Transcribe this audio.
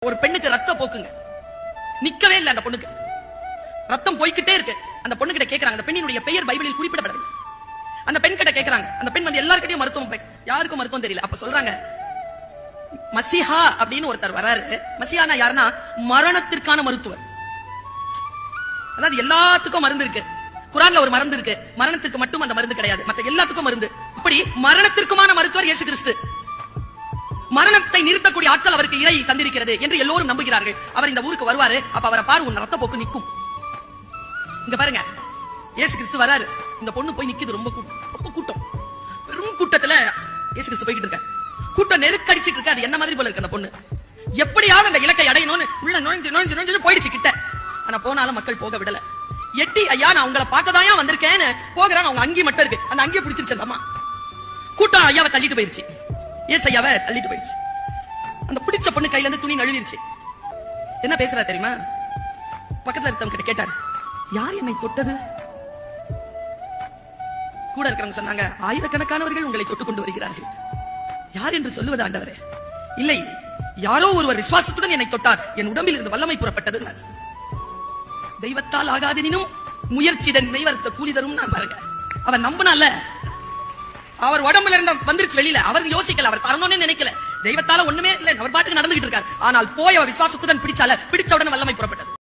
ஒரு பெண்ணுக்கு ரத்த போக்குங்க, நிக்கவே இல்லை அந்த பொண்ணுக்கு, ரத்தம் போய்கிட்டே இருக்கு. அந்த பொண்ணு கிட்ட கேக்குறாங்க, அந்த பெண்ணினுடைய பெயர் பைபிளில் குறிப்பிடப்படவில்லை. அந்த பெண் கிட்ட கேக்குறாங்க, அந்த பெண் வந்து எல்லார்கிட்டயும் மருத்துவம், யாருக்கும் மருத்துவம் தெரியல. அப்ப சொல்றாங்க, மசிஹா அப்படின்னு ஒருத்தர் வராரு. மசிஹானா யாருன்னா மரணத்திற்கான மருத்துவர். அதாவது எல்லாத்துக்கும் மருந்து இருக்கு, குரான்ல ஒரு மருந்து இருக்கு, மரணத்துக்கு மட்டும் அந்த மருந்து கிடையாது, மத்த எல்லாத்துக்கும் மருந்து. அப்படி மரணத்திற்குமான மருத்துவர் இயேசு கிறிஸ்து. மரணத்தை நிறுத்தக்கூடிய ஆற்றல் அவருக்கு இறை தந்திருக்கிறது என்று எல்லோரும் நம்புகிறார்கள். அவர் இந்த ஊருக்கு வருவாரு, அப்ப அவரை பாரு, உன் ரத்த போக்கு நிக்கும். இங்க பாருங்க, இயேசு கிறிஸ்து வராரு, இந்த பொண்ணு போய் நிக்குது. ரொம்ப கூட்டம், பெரும் கூட்டத்துல இயேசு கிறிஸ்து போய்கிட்டு இருக்க, கூட்டம் நெருக்கடிச்சிட்டு இருக்கு. அது என்ன மாதிரி போல இருக்கு அந்த பொண்ணு. எப்படியாவது அந்த இலக்கை அடையணும்னு உள்ள நுழைஞ்சு போயிடுச்சு கிட்ட. ஆனா போனாலும் மக்கள் போக விடல. எட்டி, ஐயா நான் உங்களை பார்க்கதாயா வந்திருக்கேன்னு போகிறான். அவங்க அங்கி மட்டும் இருக்கு, அந்த அங்கியை பிடிச்சிருச்சு அந்த அம்மா. கூட்டம் ஐயாவை தள்ளிட்டு போயிருச்சு, ஏசையாவை தள்ளிட்டு போயிடுச்சு. அந்த பிடிச்ச பொண்ணு கையில இருந்து துணி நழுவிடுச்சு. என்ன பேசுறா தெரியுமா? பக்கத்துல இருக்கவங்க கிட்ட கேட்டாரு, யார் என்னை தொட்டது? கூட இருக்கிறவங்க சொன்னாங்க, ஆயிரக்கணக்கானவர்கள் உங்களை தொட்டுக் கொண்டு வருகிறார்கள். யார் என்று சொல்லுவது ஆண்டவரே? இல்லை, யாரோ ஒருவர் விசுவாசத்துடன் என்னை தொட்டார், என் உடம்பில் இருந்து வல்லமை புறப்பட்டது. தெய்வத்தால் ஆகாதெனினும் முயற்சி தெய்வத்தை கூலி தரும். பாருங்க, அவன் நம்பினால அவர் உடம்புல இருந்த வந்துருச்சு வெளியில. அவர் யோசிக்கல, அவர் தரணும்னு நினைக்கல. தெய்வத்தால ஒண்ணுமே இல்ல, அவர் பாட்டுக்கு நடந்துகிட்டு இருக்காரு. ஆனால் போய் அவர் விசுவாசத்துடன் பிடிச்சால, பிடிச்ச உடனே வல்லமை புறப்பட்டது.